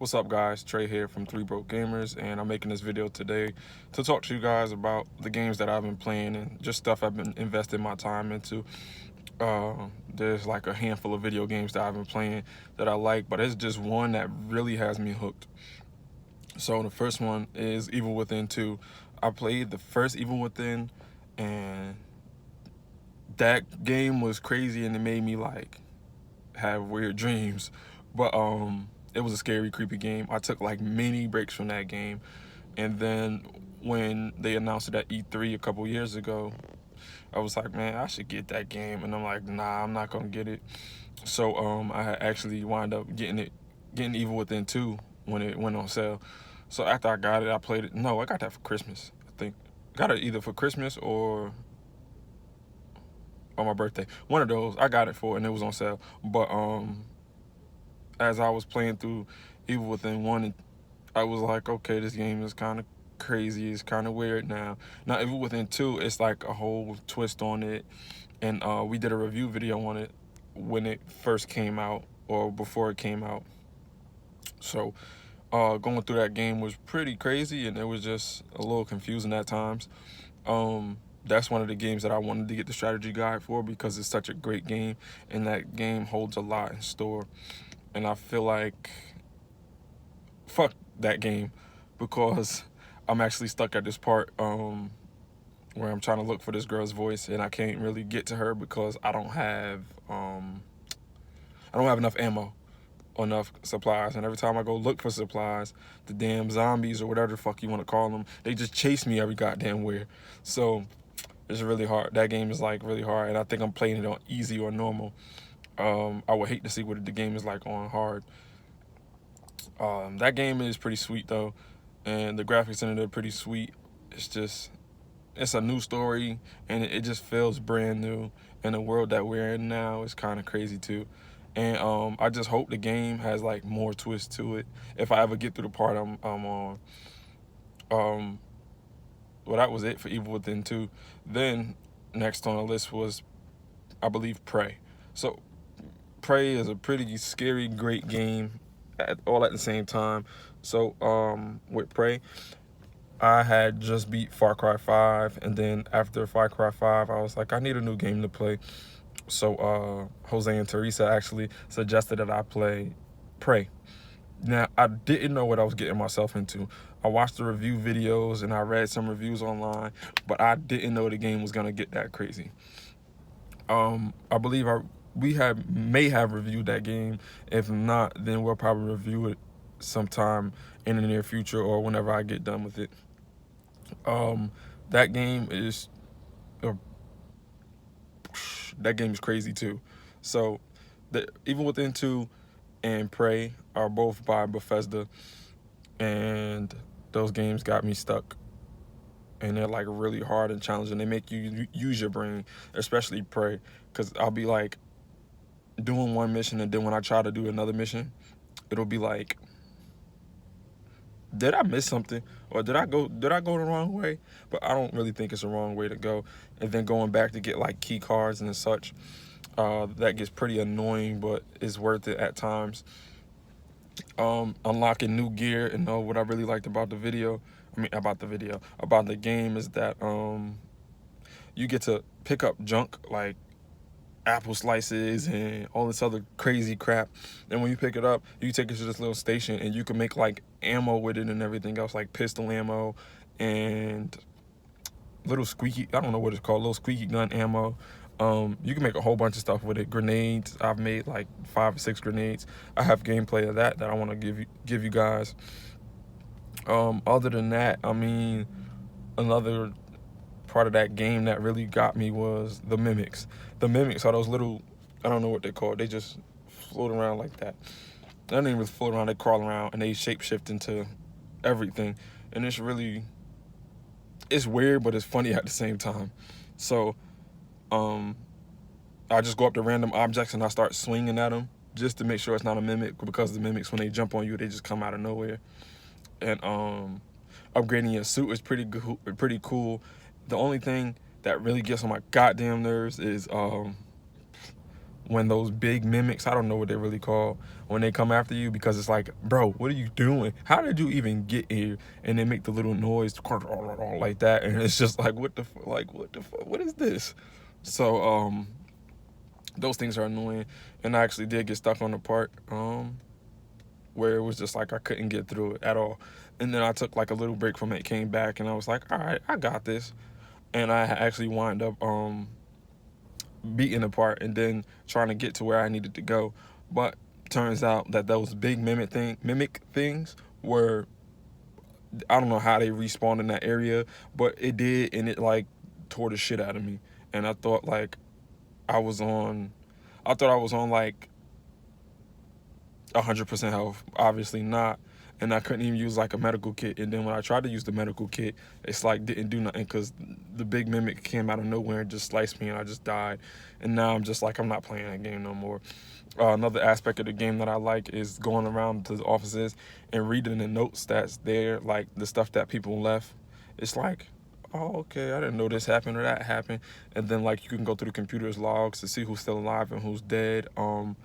What's up, guys? Trey here from Three Broke Gamers, and I'm making this video today to talk to you guys about the games that I've been playing and just stuff I've been investing my time into. There's like a handful of video games that I've been playing that I like, but it's just one that really has me hooked. So the first one is Evil Within 2. I played the first Evil Within, and that game was crazy, and it made me like have weird dreams. But it was a scary, creepy game. I took like many breaks from that game, and then when they announced it at E3 a couple years ago, I was like, man, I should get that game, and I'm like, nah, I'm not gonna get it. So I had actually wound up getting Evil Within 2 when it went on sale. So after I got it, I played it. No, I got that for Christmas, I think. Got it either for Christmas or on my birthday. One of those. I got it for, and it was on sale. But as I was playing through Evil Within 1, I was like, okay, this game is kind of crazy. It's kind of weird now. Now, Evil Within 2, it's like a whole twist on it. And we did a review video on it when it first came out or before it came out. So going through that game was pretty crazy, and it was just a little confusing at times. That's one of the games that I wanted to get the strategy guide for because it's such a great game, and that game holds a lot in store. And I feel like fuck that game because I'm actually stuck at this part where I'm trying to look for this girl's voice, and I can't really get to her because I don't have enough ammo or enough supplies. And every time I go look for supplies, the damn zombies or whatever the fuck you want to call them, they just chase me every goddamn where. So it's really hard. That game is like really hard, and I think I'm playing it on easy or normal. I would hate to see what the game is like on hard. That game is pretty sweet though, and the graphics in it are pretty sweet. It's a new story, and it just feels brand new. And the world that we're in now is kind of crazy too. And I just hope the game has like more twist to it if I ever get through the part I'm on. Well, that was it for Evil Within 2. Then next on the list was, I believe, Prey. So Prey is a pretty scary, great game all at the same time. So with Prey, I had just beat Far Cry 5, and then after Far Cry 5, I was like, I need a new game to play. So Jose and Teresa actually suggested that I play Prey. Now, I didn't know what I was getting myself into. I watched the review videos and I read some reviews online, but I didn't know the game was gonna get that crazy. I believe we may have reviewed that game. If not, then we'll probably review it sometime in the near future or whenever I get done with it. That game is uh, that game is crazy too. So, Even Within 2 and Prey are both by Bethesda, and those games got me stuck. And they're like really hard and challenging. They make you use your brain, especially Prey, because I'll be like doing one mission, and then when I try to do another mission, it'll be like, did I miss something, or did I go the wrong way? But I don't really think it's the wrong way to go. And then going back to get like key cards and such, that gets pretty annoying, but it's worth it at times. Unlocking new gear, and what I really liked about the game is that you get to pick up junk like apple slices and all this other crazy crap. And when you pick it up, you take it to this little station, and you can make like ammo with it and everything else, like pistol ammo and little squeaky, I don't know what it's called, little squeaky gun ammo. You can make a whole bunch of stuff with it. Grenades, I've made like 5 or 6 grenades. I have gameplay of that I want to give you guys. Other than that, I mean, another part of that game that really got me was the mimics. The mimics are those little, I don't know what they're called. They just float around like that. They don't even really float around. They crawl around, and they shapeshift into everything. And it's weird, but it's funny at the same time. So I just go up to random objects and I start swinging at them just to make sure it's not a mimic, because the mimics, when they jump on you, they just come out of nowhere. And upgrading your suit is pretty cool. The only thing that really gets on my goddamn nerves is when those big mimics, I don't know what they really call, when they come after you, because it's like, bro, what are you doing? How did you even get here? And they make the little noise like that, and it's just like, what the what is this? So those things are annoying, and I actually did get stuck on the part where it was just like I couldn't get through it at all. And then I took like a little break from it, came back, and I was like, all right, I got this. And I actually wind up beating the part and then trying to get to where I needed to go. But turns out that those big mimic things were, I don't know how they respawned in that area, but it did, and it like tore the shit out of me. And I thought like I was on, I thought I was on like 100% health. Obviously not. And I couldn't even use like a medical kit. And then when I tried to use the medical kit, it's like didn't do nothing because the big mimic came out of nowhere and just sliced me, and I just died. And now I'm just like, I'm not playing that game no more. Another aspect of the game that I like is going around to the offices and reading the notes that's there, like the stuff that people left. It's like, oh, okay, I didn't know this happened or that happened. And then like you can go through the computer's logs to see who's still alive and who's dead. And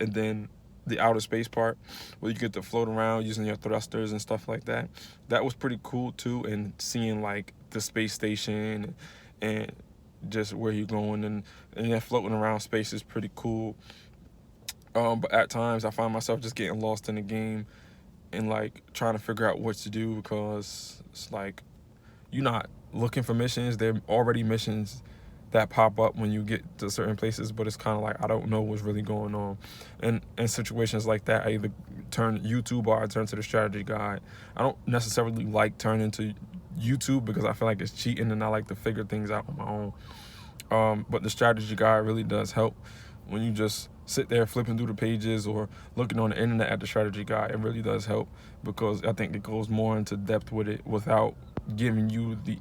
then the outer space part where you get to float around using your thrusters and stuff like that. That was pretty cool too, and seeing like the space station and just where you're going, and then floating around space is pretty cool. But at times I find myself just getting lost in the game and like trying to figure out what to do, because it's like you're not looking for missions. They're already missions that pop up when you get to certain places, but it's kind of like I don't know what's really going on. And in situations like that, I either turn YouTube or I turn to the strategy guide. I don't necessarily like turning to YouTube because I feel like it's cheating, and I like to figure things out on my own. But the strategy guide really does help when you just sit there flipping through the pages or looking on the internet at the strategy guide. It really does help because I think it goes more into depth with it without giving you the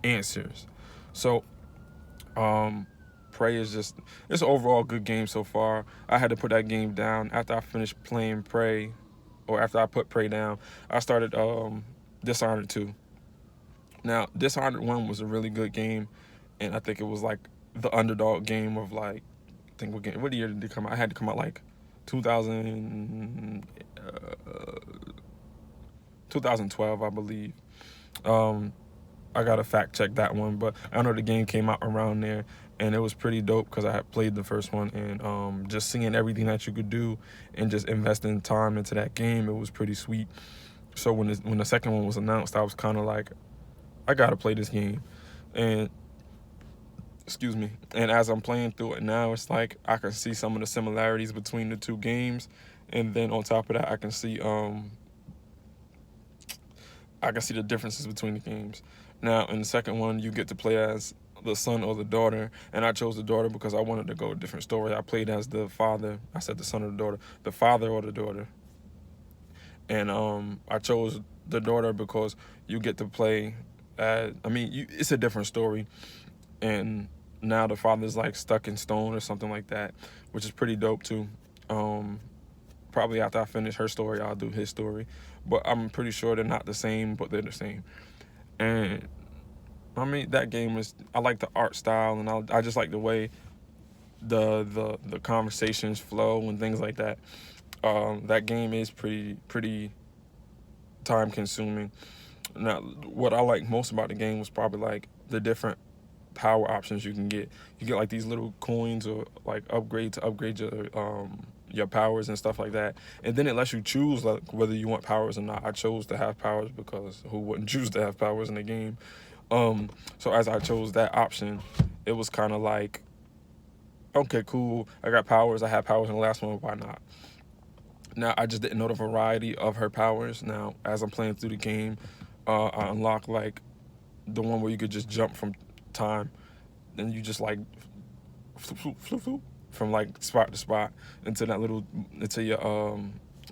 answers. So Prey is just, it's an overall good game so far. I had to put that game down after I finished playing Prey, or after I put Prey down, I started Dishonored 2. Now, Dishonored 1 was a really good game, and I think it was like the underdog game of like, I think what year did it come out? I had to come out like 2012, I believe. I gotta fact check that one, but I know the game came out around there, and it was pretty dope because I had played the first one, and just seeing everything that you could do and just investing time into that game, it was pretty sweet. So when the second one was announced, I was kind of like, I gotta play this game, and excuse me. And as I'm playing through it now, it's like I can see some of the similarities between the two games, and then on top of that, I can see the differences between the games. Now, in the second one, you get to play as the son or the daughter, and I chose the daughter because I wanted to go a different story. I played as the father. I said the son or the daughter. The father or the daughter. And I chose the daughter because you get to play it's a different story. And now the father's like stuck in stone or something like that, which is pretty dope too. Probably after I finish her story, I'll do his story. But I'm pretty sure they're not the same, but they're the same. And I mean, that game is, I like the art style, and I just like the way the conversations flow and things like that. That game is pretty time consuming. Now, what I like most about the game was probably like the different power options you can get. You get like these little coins or like upgrade your powers and stuff like that, and then it lets you choose like whether you want powers or not. I chose to have powers because who wouldn't choose to have powers in the game? So as I chose that option, it was kind of like, okay, cool, I got powers, I had powers in the last one, why not? Now, I just didn't know the variety of her powers. Now, as I'm playing through the game, I unlock like the one where you could just jump from time, then you just like from like spot to spot until your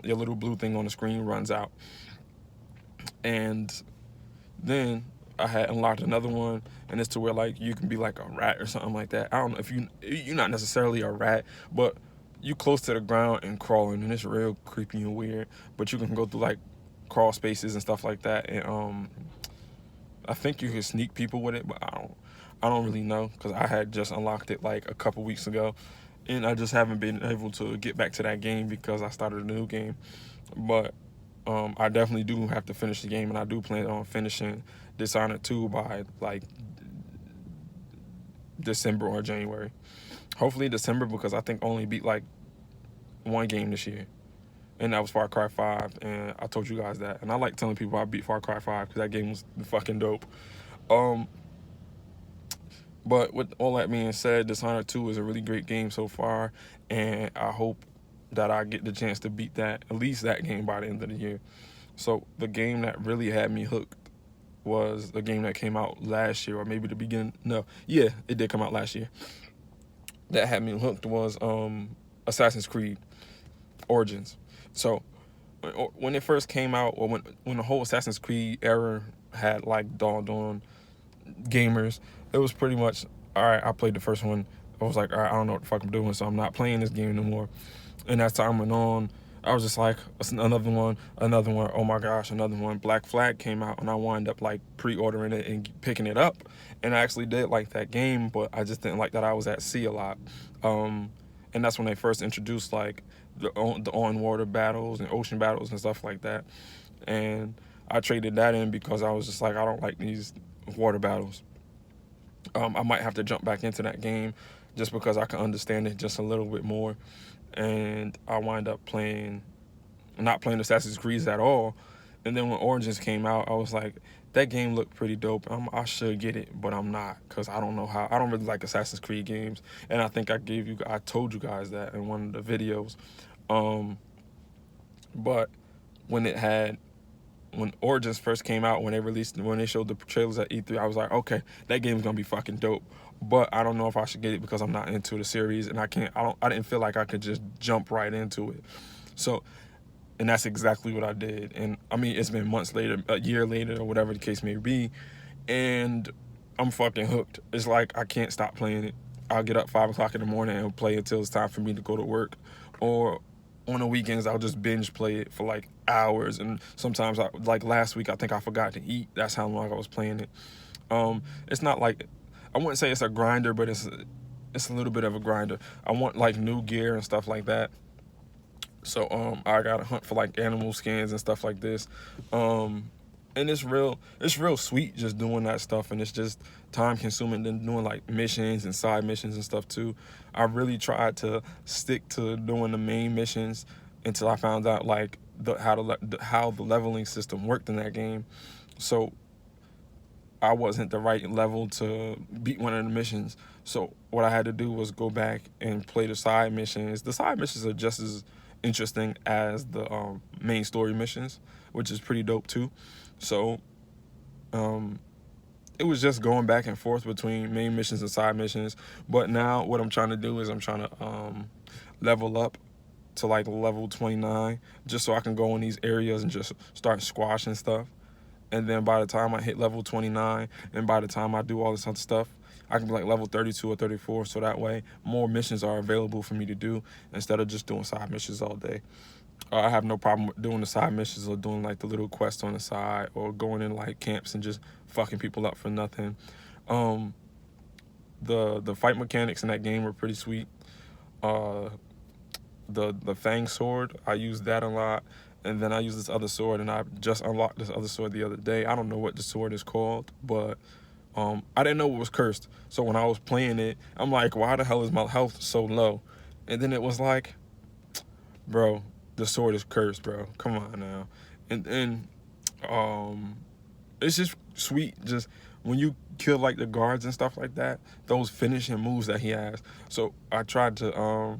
little blue thing on the screen runs out. And then I had unlocked another one, and it's to where like you can be like a rat or something like that. I don't know if you're not necessarily a rat, but you close to the ground and crawling, and it's real creepy and weird. But you can go through like crawl spaces and stuff like that, and I think you can sneak people with it, but I don't really know because I had just unlocked it like a couple weeks ago, and I just haven't been able to get back to that game because I started a new game. But I definitely do have to finish the game, and I do plan on finishing Dishonored 2 by like December or January. Hopefully December, because I think I only beat like one game this year, and that was Far Cry 5. And I told you guys that, and I like telling people I beat Far Cry 5 because that game was fucking dope. But with all that being said, Dishonored 2 is a really great game so far, and I hope that I get the chance to beat that, at least that game, by the end of the year. So the game that really had me hooked was the game that came out last year, or maybe the beginning. No, yeah, it did come out last year. That had me hooked was Assassin's Creed Origins. So when it first came out, or when the whole Assassin's Creed era had like dawned on gamers, it was pretty much, all right, I played the first one. I was like, all right, I don't know what the fuck I'm doing, so I'm not playing this game anymore. And as time went on, I was just like, another one. Oh my gosh, another one. Black Flag came out, and I wound up like pre-ordering it and picking it up. And I actually did like that game, but I just didn't like that I was at sea a lot. And that's when they first introduced like the on-water battles and ocean battles and stuff like that. And I traded that in because I was just like, I don't like these water battles. I might have to jump back into that game just because I can understand it just a little bit more. And I wind up not playing Assassin's Creed at all. And then when Origins came out, I was like, that game looked pretty dope. I should get it, but I'm not, because I don't know how. I don't really like Assassin's Creed games. And I think I told you guys that in one of the videos. But when Origins first came out, when they showed the trailers at E3, I was like, okay, that game's gonna be fucking dope. But I don't know if I should get it because I'm not into the series, and I didn't feel like I could just jump right into it. So, and that's exactly what I did. And I mean, it's been months later, a year later, or whatever the case may be, and I'm fucking hooked. It's like I can't stop playing it. I'll get up 5 o'clock in the morning and play until it's time for me to go to work, or on the weekends I'll just binge play it for like hours. And sometimes, like last week, I think I forgot to eat. That's how long I was playing it. It's not like, I wouldn't say it's a grinder, but it's a little bit of a grinder. I want like new gear and stuff like that. So I gotta hunt for like animal skins and stuff like this. And it's real sweet just doing that stuff, and it's just time consuming than doing like missions and side missions and stuff too. I really tried to stick to doing the main missions until I found out like how the leveling system worked in that game. So I wasn't the right level to beat one of the missions. So what I had to do was go back and play the side missions. The side missions are just as interesting as the main story missions, which is pretty dope too. So it was just going back and forth between main missions and side missions. But now what I'm trying to do is I'm trying to level up to like level 29, just so I can go in these areas and just start squashing stuff. And then by the time I hit level 29, and by the time I do all this other stuff, I can be like level 32 or 34, so that way more missions are available for me to do instead of just doing side missions all day. I have no problem with doing the side missions or doing like the little quests on the side, or going in like camps and just fucking people up for nothing. The fight mechanics in that game were pretty sweet. The Fang sword, I used that a lot. And then I use this other sword, and I just unlocked this other sword the other day. I don't know what the sword is called, but I didn't know it was cursed. So when I was playing it, I'm like, why the hell is my health so low? And then it was like, bro, the sword is cursed, bro. Come on now. And then it's just sweet, just when you kill like the guards and stuff like that, those finishing moves that he has. So I tried to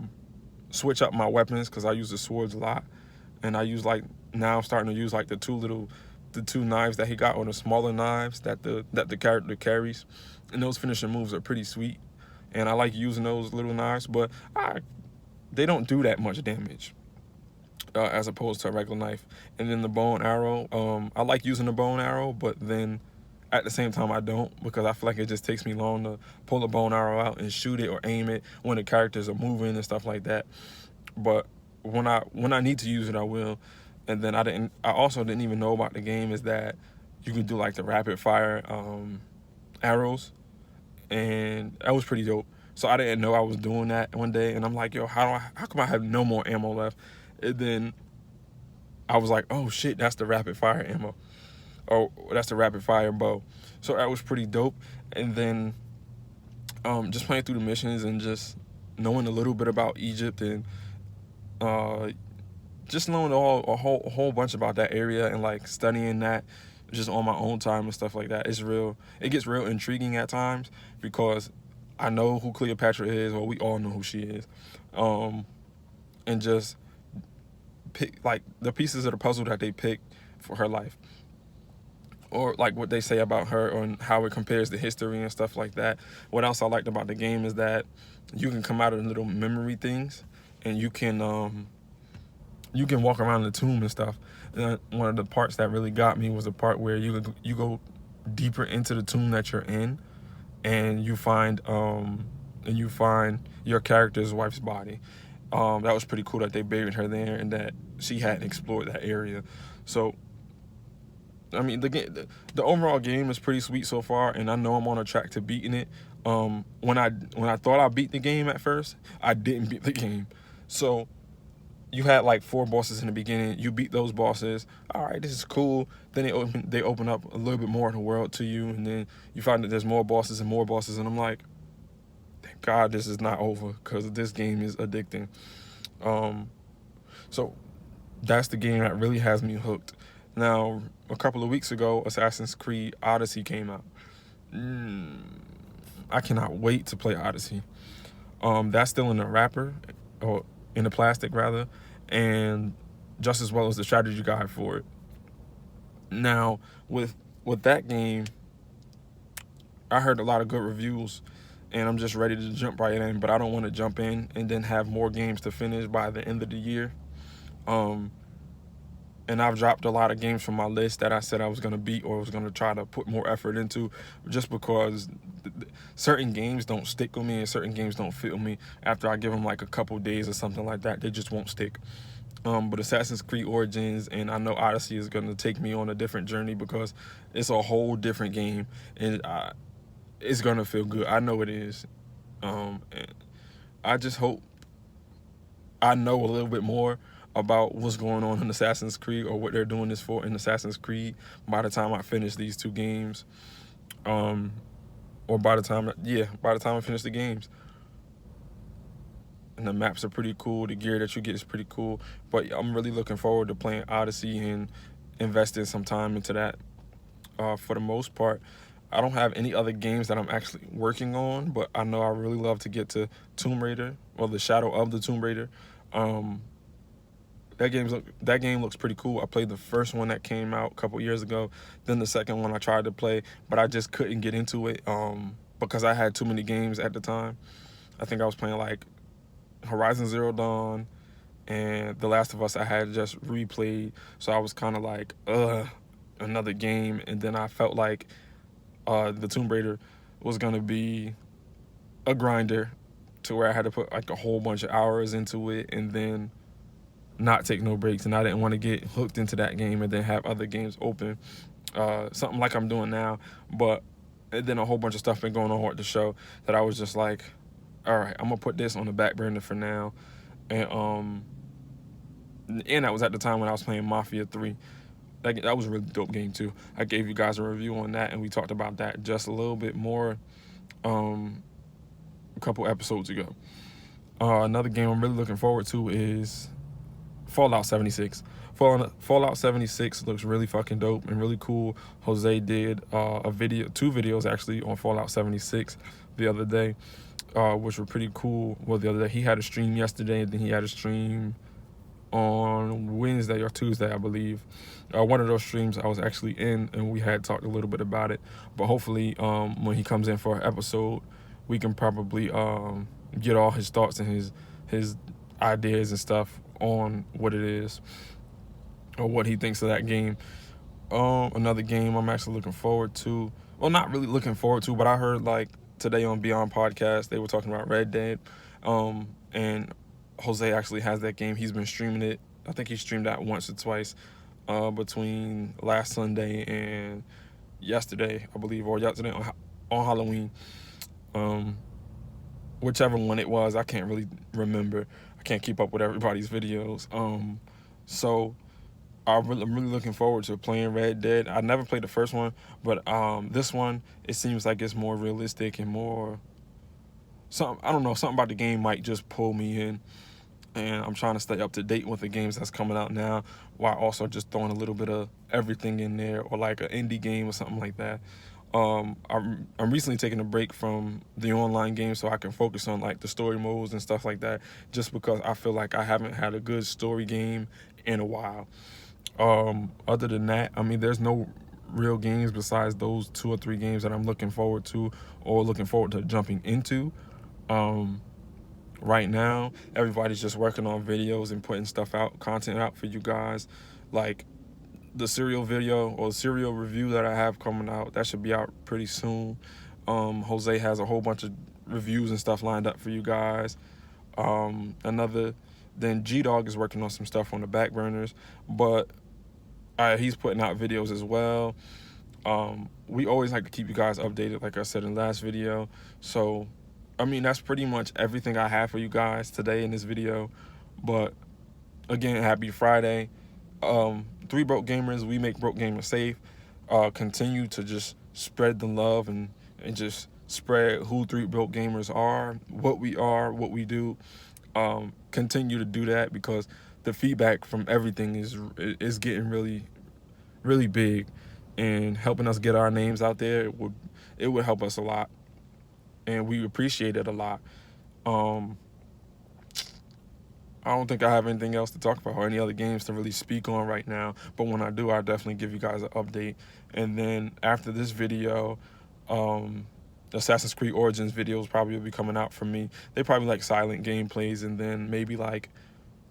switch up my weapons because I use the swords a lot. And I use like, now I'm starting to use like the two knives that he got, or the smaller knives that the character carries. And those finishing moves are pretty sweet. And I like using those little knives, but they don't do that much damage as opposed to a regular knife. And then the bow and arrow, I like using the bow and arrow, but then at the same time I don't, because I feel like it just takes me long to pull the bow and arrow out and shoot it or aim it when the characters are moving and stuff like that. But when I need to use it, I will. And then I also didn't even know about the game is that you can do like the rapid fire arrows, and that was pretty dope. So I didn't know I was doing that one day, and I'm like, yo, how come I have no more ammo left? And then I was like, oh shit, that's the rapid fire ammo. Oh, that's the rapid fire bow. So that was pretty dope. And then just playing through the missions and just knowing a little bit about Egypt and uh, just knowing a whole bunch about that area and like studying that just on my own time and stuff like that. It gets real intriguing at times because I know who Cleopatra is, or we all know who she is. And just pick like the pieces of the puzzle that they pick for her life, or like what they say about her and how it compares to history and stuff like that. What else I liked about the game is that you can come out of little memory things, and you can walk around the tomb and stuff. And one of the parts that really got me was the part where you go deeper into the tomb that you're in, and you find your character's wife's body. That was pretty cool that they buried her there and that she hadn't explored that area. So I mean, the overall game is pretty sweet so far, and I know I'm on a track to beating it. When I thought I beat the game at first, I didn't beat the game. So you had like 4 bosses in the beginning. You beat those bosses. All right, this is cool. Then they open up a little bit more of the world to you, and then you find that there's more bosses and more bosses, and I'm like, thank God this is not over, because this game is addicting. So that's the game that really has me hooked. Now, a couple of weeks ago, Assassin's Creed Odyssey came out. I cannot wait to play Odyssey. That's still in the wrapper, or in the plastic rather, and just as well as the strategy guide for it. Now, with that game, I heard a lot of good reviews, and I'm just ready to jump right in, but I don't want to jump in and then have more games to finish by the end of the year. And I've dropped a lot of games from my list that I said I was going to beat or was going to try to put more effort into, just because certain games don't stick with me and certain games don't fit with me. After I give them like a couple days or something like that, they just won't stick. But Assassin's Creed Origins and I know Odyssey is going to take me on a different journey because it's a whole different game, and it's going to feel good. I know it is. And I just hope I know a little bit more about what's going on in Assassin's Creed, or what they're doing this for in Assassin's Creed, by the time I finish these 2 games. Or by the time I finish the games. And the maps are pretty cool. The gear that you get is pretty cool. But I'm really looking forward to playing Odyssey and investing some time into that. For the most part, I don't have any other games that I'm actually working on, but I know I really love to get to Tomb Raider, or the Shadow of the Tomb Raider. That game looks pretty cool. I played the first one that came out a couple years ago. Then the second one I tried to play, but I just couldn't get into it because I had too many games at the time. I think I was playing like Horizon Zero Dawn and The Last of Us I had just replayed. So I was kind of like, another game. And then I felt like the Tomb Raider was going to be a grinder, to where I had to put like a whole bunch of hours into it and then not take no breaks. And I didn't want to get hooked into that game and then have other games open, something like I'm doing now. But then a whole bunch of stuff been going on with the show that I was just like, all right, I'm gonna put this on the back burner for now. And that was at the time when I was playing Mafia 3. That was a really dope game too. I gave you guys a review on that, and we talked about that just a little bit more a couple episodes ago. Another game I'm really looking forward to is Fallout 76. Fallout 76 looks really fucking dope and really cool. Jose did 2 videos actually on Fallout 76 the other day, which were pretty cool. Well, the other day he had a stream yesterday, and then he had a stream on Wednesday or Tuesday, I believe. One of those streams I was actually in, and we had talked a little bit about it. But hopefully, when he comes in for an episode, we can probably get all his thoughts and his ideas and stuff on what it is, or what he thinks of that game. Another game I'm actually looking forward to. Well, not really looking forward to, but I heard like today on Beyond Podcast, they were talking about Red Dead. And Jose actually has that game. He's been streaming it. I think he streamed that once or twice between last Sunday and yesterday, I believe, or yesterday on Halloween. whichever one it was. I can't really remember. I can't keep up with everybody's videos. So I'm really looking forward to playing Red Dead. I never played the first one, but this one, it seems like it's more realistic and more something. I don't know, something about the game might just pull me in, and I'm trying to stay up to date with the games that's coming out now, while also just throwing a little bit of everything in there, or like an indie game or something like that. I'm recently taking a break from the online game so I can focus on like the story modes and stuff like that, just because I feel like I haven't had a good story game in a while. Other than that, I mean, there's no real games besides those 2 or 3 games that I'm looking forward to or looking forward to jumping into. Um, right now, everybody's just working on videos and putting stuff out, content out for you guys. Like the cereal video or cereal review that I have coming out, that should be out pretty soon. Jose has a whole bunch of reviews and stuff lined up for you guys. Another, then G Dog is working on some stuff on the back burners, but he's putting out videos as well. We always like to keep you guys updated, like I said in the last video. So, I mean, that's pretty much everything I have for you guys today in this video. But again, happy Friday. Three Broke Gamers, we make broke gamers safe. Continue to just spread the love and just spread who Three Broke Gamers are, what we do. Continue to do that because the feedback from everything is getting really big, and helping us get our names out there, it would help us a lot, and we appreciate it a lot. Um, I don't think I have anything else to talk about or any other games to really speak on right now. But when I do, I'll definitely give you guys an update. And then after this video, Assassin's Creed Origins videos probably will be coming out for me. They probably like silent gameplays, and then maybe like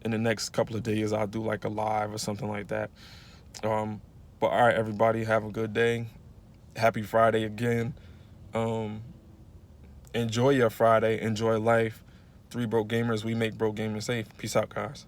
in the next couple of days, I'll do like a live or something like that. But all right, everybody, have a good day. Happy Friday again. Um, Enjoy your Friday. Enjoy life. Three Broke Gamers, we make broke gamers safe. Peace out, guys.